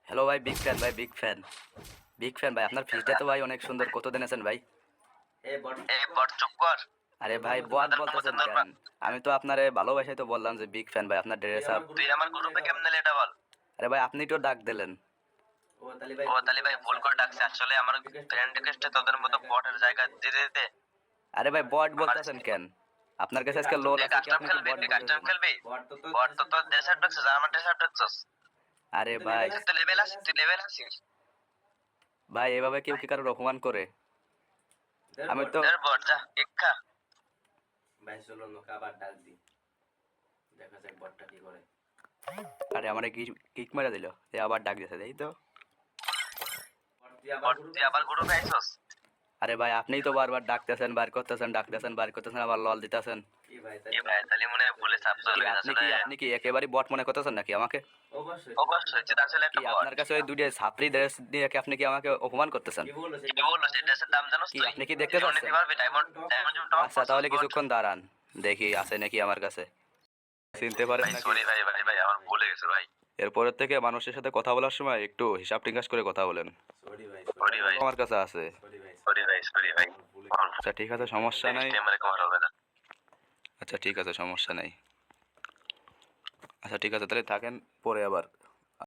Hello ভাই, big fan ভাই, big fan ভাই। আপনার ফিসটা তো ভাই অনেক সুন্দর। কত দিন আছেন ভাই? এই বট চুপ কর। আরে ভাই, বট বলতেছেন কেন? আমি তো আপনারে ভালোবাসাই তো বললাম যে বিগ ফ্যান ভাই, আপনার ড্রেস আপ। তুই আমার গ্রুপে কেমনে এটা বল। আরে ভাই, আপনি তো ডাক দিলেন। ও তালি ভাই ভুল করে ডাকছে, আসলে আমার ফ্রেন্ড রিকোয়েস্টে তোদের মতো বটের জায়গা দিতে দিতে। আরে ভাই, বট বলতেছেন কেন? আপনার কাছে আজকে লোল তুই আছে কি? কাস্টম আপনি কি খেলবি, বট তুই কাস্টম বলতেছেন? খেলবি। বট তো তোর ড্রেসার ঢুকছিস আর আমার ড্রেসার ঢুকছিস। আরে ভাই, তুই লেভেল আছিস, তুই লেভেল আছিস। ভাই এভাবে কেউ কি কারোর অপমান করে? আমি তো এর বট যা ইচ্ছা। ভাই চলো লোকে আবার ডাক দি, দেখা যাক বটটা কি করে। আরে আমার কিক মেরে দিল, এ আবার ডাক দিয়েছে, এই তো। বট তুই আবার গ্রুপে আইছস। আরে ভাই, আপনিই তো বারবার ডাকতেছেন, বার করতেছেন, ডাকতেছেন, বার করতেছেন, আবার লল দিতেছেন। কি ভাই কি ভাই তালি মনে হয় ভুলে সাপ চলে গেছে আপনি আসলে। কি আপনি কি একেবারে বট মনে করতেছেন নাকি আমাকে? অবশ্যই অবশ্যই যেটা আসলে কি একটা বট। আপনার কাছে ওই দুটো ছাপরি ড্রেস দিয়ে কি আপনি কি আমাকে অপমান করতেছেন? কি বললো কি বললো সেই ড্রেসের দাম জানোস কি তুই? আপনি কি দেখতে জীবনে পাচ্ছেন? দিতে পারবি ডায়মন্ড ডায়মন্ড টপ। আচ্ছা, তাহলে কিছুক্ষণ দাঁড়ান, দেখি আছে নাকি আমার কাছে। চিনতে পারেন ভাই নাকি? সরি ভাই ভাই ভাই আমার ভুলে গেছে ভাই। এরপরের থেকে মানুষের সাথে কথা বলার সময় একটু হিসাব টিকাস করে কথা বলেন। সরি ভাই, সরি ভাই আমার কাছে আছে। সরি ভাই, সরি ভাই সরি ভাই। আচ্ছা ঠিক আছে, সমস্যা নাই। নেক্সট টাইম আর কমার হবে না। আচ্ছা ঠিক আছে, সমস্যা নাই। আচ্ছা ঠিক আছে, তাহলে থাকেন, পরে আবার